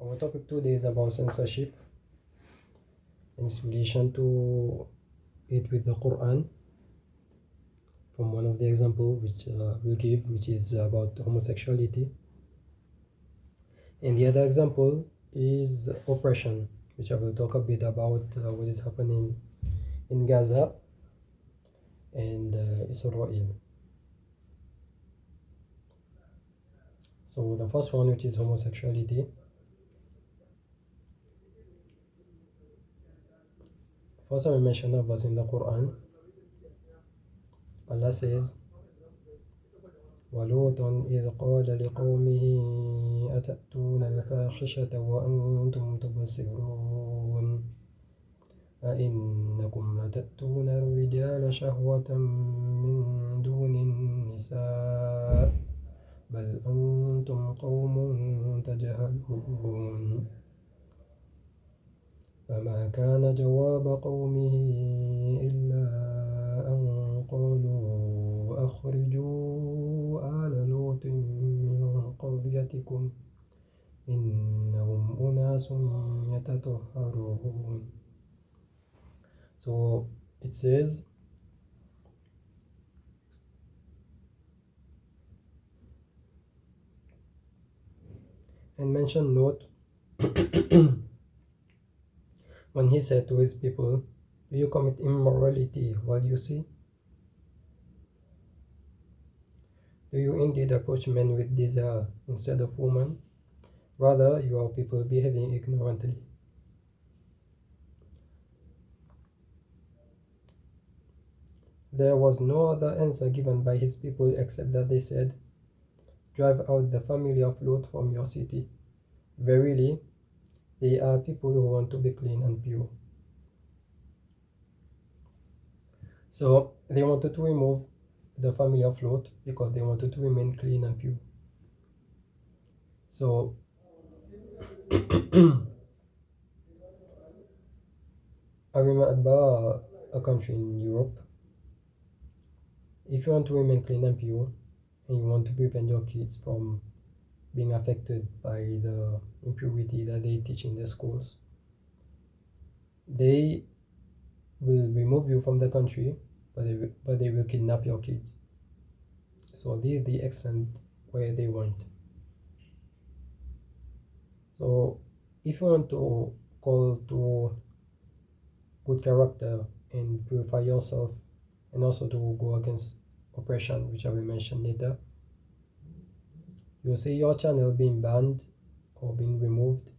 Our topic today is about censorship and its relation to it with the Quran. From one of the example which we'll give, which is about homosexuality, and the other example is oppression, which I will talk a bit about what is happening in Gaza and Israel. So the first one, which is homosexuality. First, I will mention a verse in the Quran. Allah says, ولوط إذ قال لقومه أتأتون الفاحشة وأنتم تبصرون أئنكم لتأتون الرجال شهوة من دون النساء بل أنتم قوم تجهلون فما كان جواب قومه إلا أن قالوا أخرجوا آل لوط من قريتكم إنهم أناس يتطهرون. So it says, and mention Lot when he said to his people, do you commit immorality while you see? Do you indeed approach men with desire instead of women? Rather, you are people behaving ignorantly. There was no other answer given by his people except that they said, drive out the family of Lot from your city. Verily, they are people who want to be clean and pure. So they wanted to remove the family of Lot because they wanted to remain clean and pure. So I remember a country in Europe. If you want to remain clean and pure and you want to prevent your kids from being affected by the impurity that they teach in the schools, they will remove you from the country, but they will kidnap your kids. So this is the extent where they want. So if you want to call to good character and purify yourself, and also to go against oppression, which I will mention later, you'll see your channel being banned or being removed,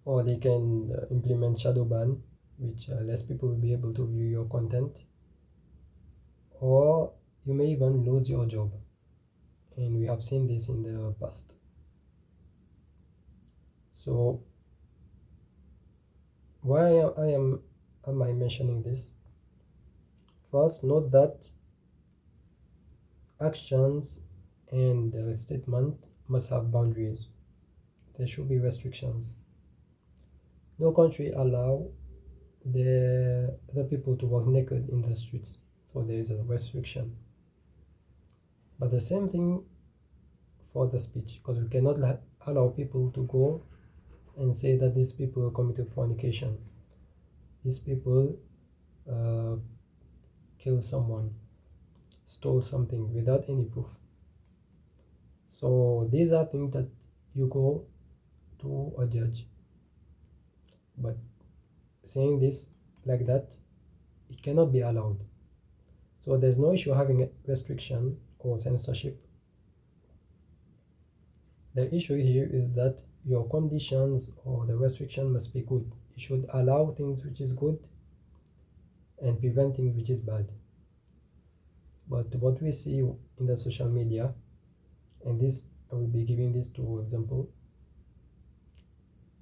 or they can implement shadow ban, which less people will be able to view your content, or you may even lose your job, and we have seen this in the past. So why am I mentioning this? First, note that actions and statement must have boundaries. There should be restrictions. No country allow the people to walk naked in the streets, so there is a restriction. But the same thing for the speech, because we cannot allow people to go and say that these people committed fornication, these people killed someone, stole something without any proof. So these are things that you go to a judge. But saying this like that, it cannot be allowed. So there's no issue having a restriction or censorship. The issue here is that your conditions or the restriction must be good. You should allow things which is good and prevent things which is bad. But what we see in the social media, and this I will be giving this to example,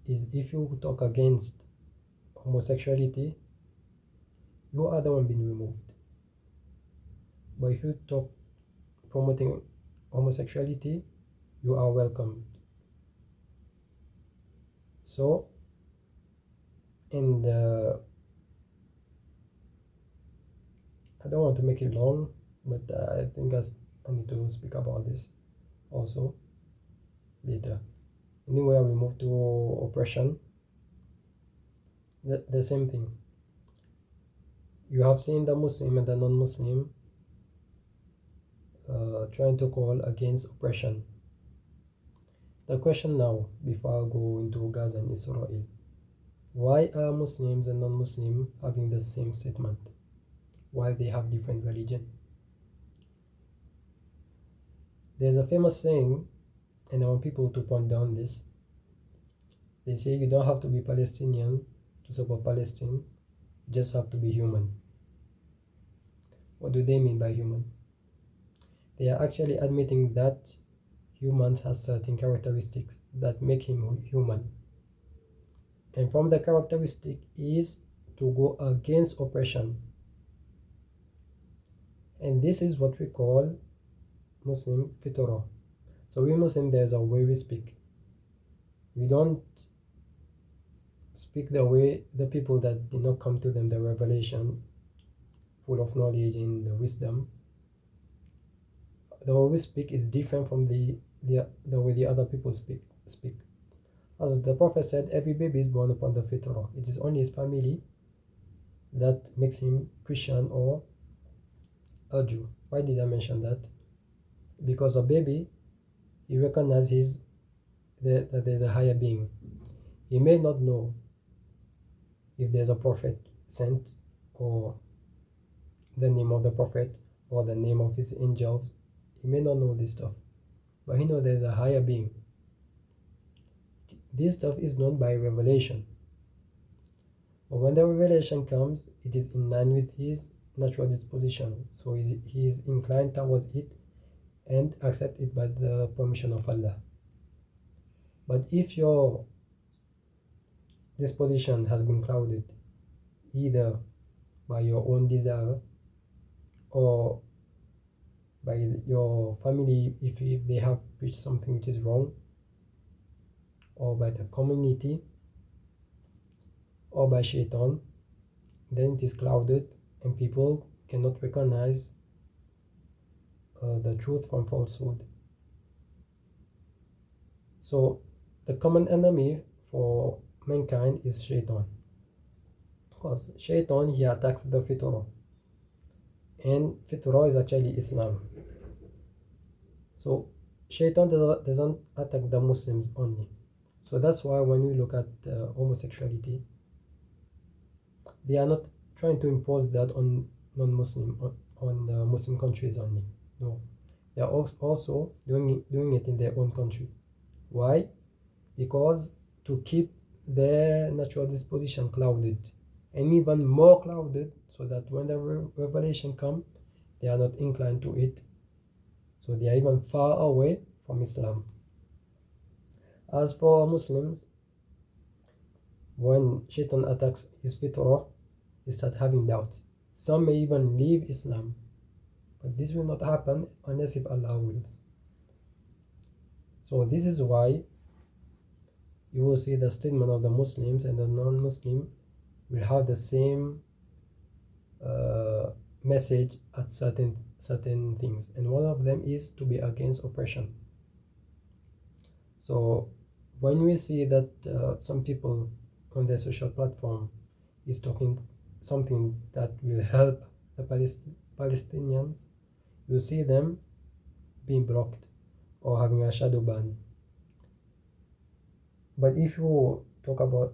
is if you talk against homosexuality, you are the one being removed. But if you talk promoting homosexuality, you are welcomed. So, and I don't want to make it long, but I think I need to speak about this also later. Anywhere we move to oppression, the same thing. You have seen the Muslim and the non-Muslim trying to call against oppression. The question now, before I go into Gaza and Israel, why are Muslims and non-Muslim having the same statement? Why they have different religion? There's a famous saying, and I want people to point down this. They say you don't have to be Palestinian to support Palestine, you just have to be human. What do they mean by human? They are actually admitting that humans have certain characteristics that make him human. And from the characteristic is to go against oppression. And this is what we call Muslim fitrah. So we Muslim, there's a way we speak. We don't speak the way the people that did not come to them the revelation, full of knowledge and the wisdom. The way we speak is different from the way the other people speak. As the Prophet said, every baby is born upon the fitrah. It is only his family that makes him Christian or a Jew. Why did I mention that? Because a baby, he recognizes that there's a higher being. He may not know if there's a prophet sent, or the name of the prophet, or the name of his angels. He may not know this stuff, but he knows there's a higher being. This stuff is known by revelation. But when the revelation comes, it is in line with his natural disposition. So he is inclined towards it and accept it by the permission of Allah. But if your disposition has been clouded either by your own desire or by your family, if they have preached something which is wrong, or by the community, or by shaitan, then it is clouded and people cannot recognize the truth from falsehood. So the common enemy for mankind is shaitan, because shaitan, he attacks the fitrah, and fitrah is actually Islam. So shaitan doesn't attack the Muslims only. So that's why when we look at homosexuality, they are not trying to impose that on non-Muslim, on the Muslim countries only. No, they are also doing it in their own country. Why? Because to keep their natural disposition clouded, and even more clouded, so that when the revelation comes, they are not inclined to it. So they are even far away from Islam. As for Muslims, when shaitan attacks his fitrah, they start having doubts. Some may even leave Islam, but this will not happen unless if Allah wills. So this is why you will see the statement of the Muslims and the non-Muslim will have the same message at certain things, and one of them is to be against oppression. So when we see that some people on their social platform is talking something that will help the Palestinians, you see them being blocked or having a shadow ban. But if you talk about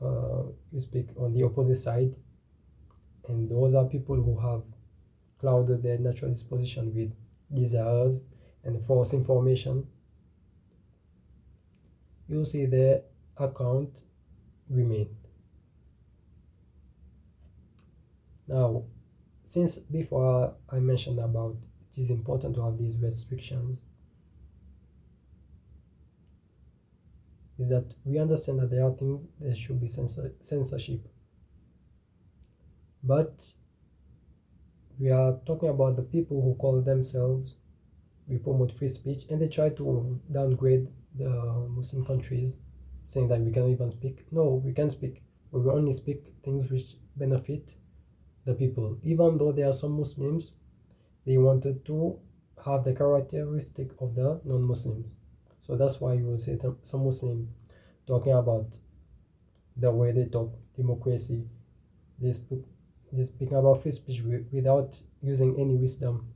you speak on the opposite side, and those are people who have clouded their natural disposition with desires and false information, you see their account remain. Now, since before I mentioned about it is important to have these restrictions, is that we understand that there are things there should be censorship, but we are talking about the people who call themselves, we promote free speech, and they try to downgrade the Muslim countries, saying that we cannot even speak. No, we can speak, but we only speak things which benefit the people. Even though there are some Muslims, they wanted to have the characteristic of the non-Muslims. So that's why you will see some Muslim talking about the way they talk democracy. They speak, they speak about free speech without using any wisdom.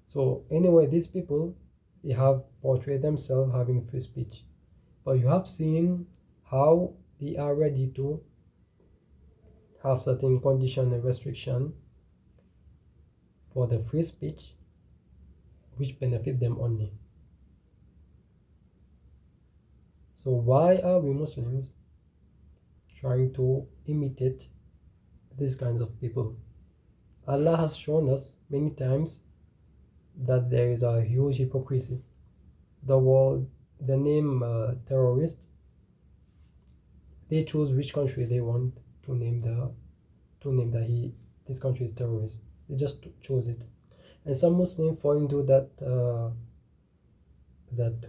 So anyway, these people, they have portrayed themselves having free speech, but you have seen how they are ready to have certain condition and restriction for the free speech which benefit them only. So why are we Muslims trying to imitate these kinds of people? Allah has shown us many times that there is a huge hypocrisy. The name terrorist, they choose which country they want to name that this country is terrorist. They just chose it, and some Muslims fall into that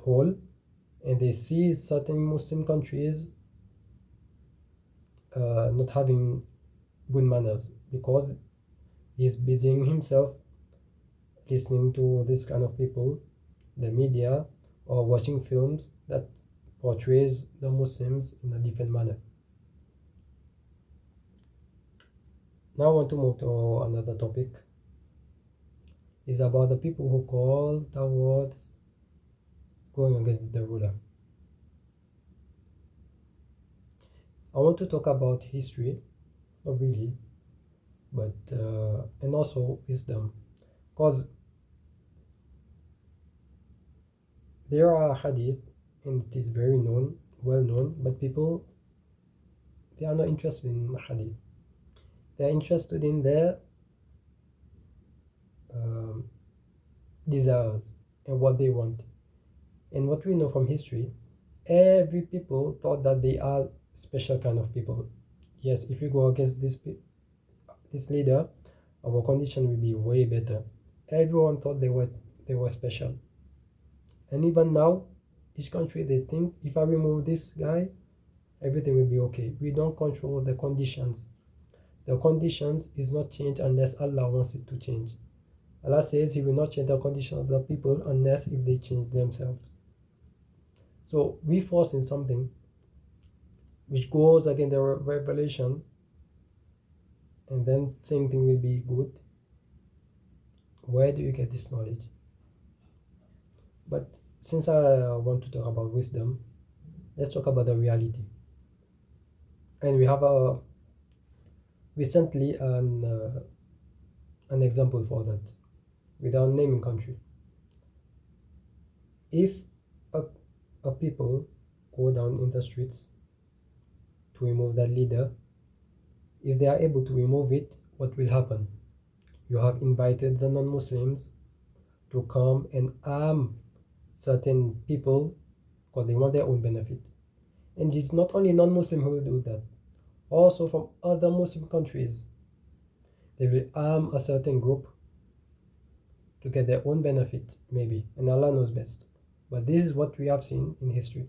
hole, and they see certain Muslim countries not having good manners because he's busying himself listening to this kind of people, the media, or watching films that portrays the Muslims in a different manner. Now I want to move to another topic. It's about the people who call towards going against the ruler. I want to talk about history, not really, but and also wisdom, because there are hadith and it is very well known, but people, they are not interested in hadith. They are interested in their um, desires and what they want. And what we know from history, every people thought that they are special kind of people. Yes, if you go against this leader, our condition will be way better. Everyone thought they were special. And even now, each country, they think if I remove this guy, everything will be okay. We don't control the conditions. The conditions is not changed unless Allah wants it to change. Allah says He will not change the condition of the people unless if they change themselves. So we force in something which goes against the revelation, and then same thing will be good. Where do you get this knowledge? But since I want to talk about wisdom, let's talk about the reality. And we have recently an example for that, without naming country. If a people go down in the streets to remove that leader, if they are able to remove it, what will happen? You have invited the non-Muslims to come and arm certain people because they want their own benefit. And it's not only non-Muslim who will do that. Also from other Muslim countries, they will arm a certain group to get their own benefit, maybe, and Allah knows best. But this is what we have seen in history.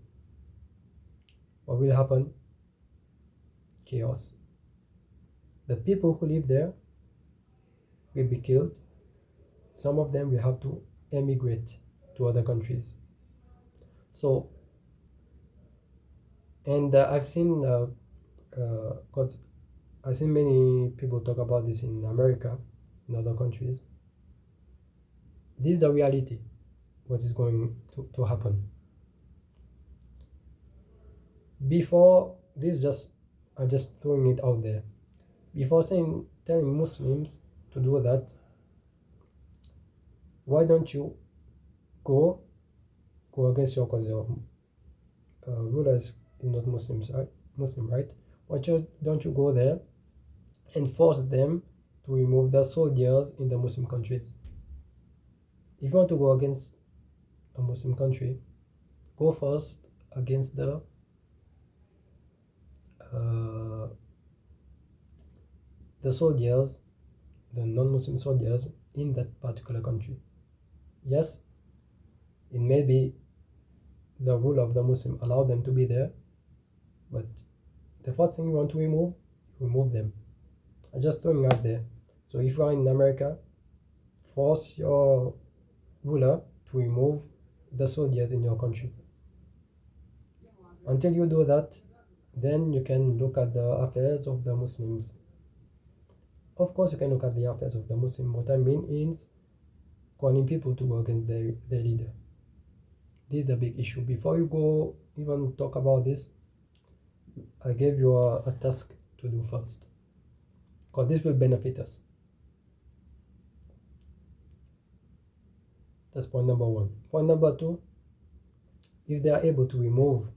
What will happen? Chaos. The people who live there will be killed. Some of them will have to emigrate to other countries. So, and I've seen, cause I've seen many people talk about this in America, in other countries. This is the reality, what is going to happen. Before this, I'm just throwing it out there. Before telling Muslims to do that, why don't you go against your cause? Your rulers is not Muslims, right? Muslim, right? Why don't you go there and force them to remove the soldiers in the Muslim countries? If you want to go against a Muslim country, go first against the soldiers, the non-Muslim soldiers in that particular country. Yes, it may be the rule of the Muslim allow them to be there, but the first thing you want to remove them. I'm just throwing out there. So if you are in America, force your ruler to remove the soldiers in your country. Until you do that, then you can look at the affairs of the Muslims. Of course, you can look at the affairs of the Muslim. What I mean is calling people to work against their leader. This is a big issue. Before you go even talk about this, I gave you a task to do first, because this will benefit us. That's point number one. Point number two, if they are able to remove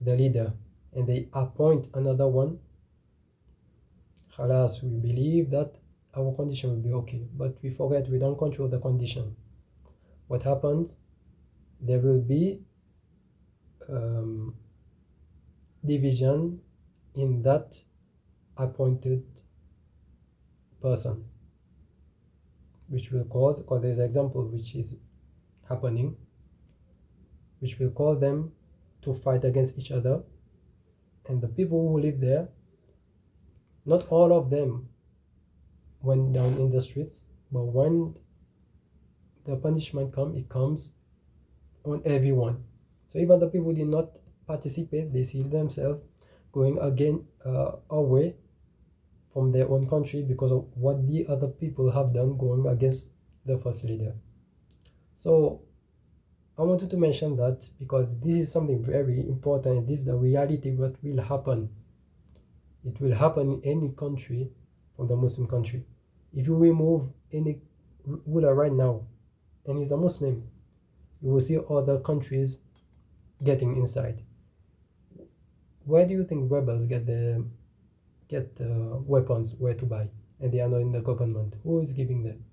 the leader and they appoint another one, khalas, we believe that our condition will be okay. But we forget we don't control the condition. What happens? There will be division in that appointed person, which will cause, because there's an example which is happening, which will cause them to fight against each other. And the people who live there, not all of them went down in the streets, but when the punishment comes, it comes on everyone. So even the people who did not participate, they see themselves going again away from their own country because of what the other people have done going against the first leader. So I wanted to mention that because this is something very important. This is the reality what will happen. It will happen in any country from the Muslim country. If you remove any ruler right now and he's a Muslim, you will see other countries getting inside. Where do you think rebels get weapons where to buy, and they are not in the government? Who is giving them?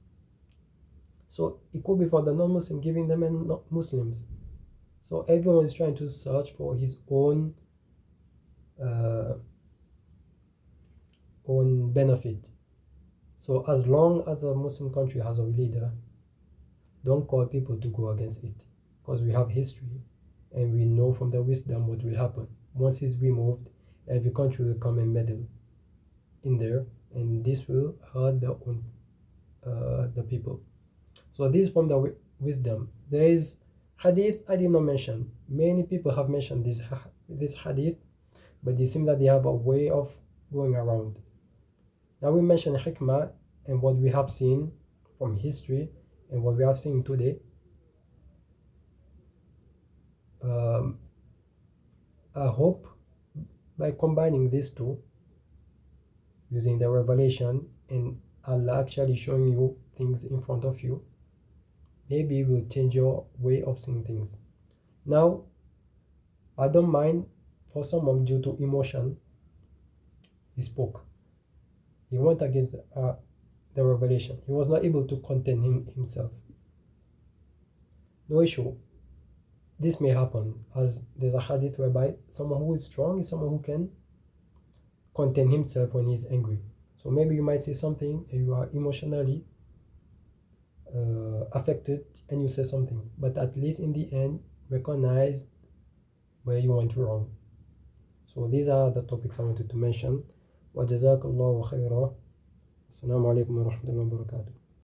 So it could be for the non-Muslim giving them and not Muslims. So everyone is trying to search for his own benefit. So as long as a Muslim country has a leader, don't call people to go against it, because we have history and we know from the wisdom what will happen. Once he's removed, every country will come and meddle in there, and this will hurt the people. So this from the wisdom. There is hadith I did not mention. Many people have mentioned this hadith, but it seems that they have a way of going around. Now we mentioned hikmah and what we have seen from history and what we have seen today. I hope by combining these two, using the revelation and Allah actually showing you things in front of you, maybe it will change your way of seeing things. Now, I don't mind for someone due to emotion, he spoke. He went against the revelation. He was not able to contain himself. No issue. This may happen, as there's a hadith whereby someone who is strong is someone who can contain himself when he's angry. So maybe you might say something and you are emotionally affected and you say something, but at least in the end recognize where you went wrong. So these are the topics I wanted to mention. وجزاك الله خيرا. السلام عليكم ورحمة الله وبركاته.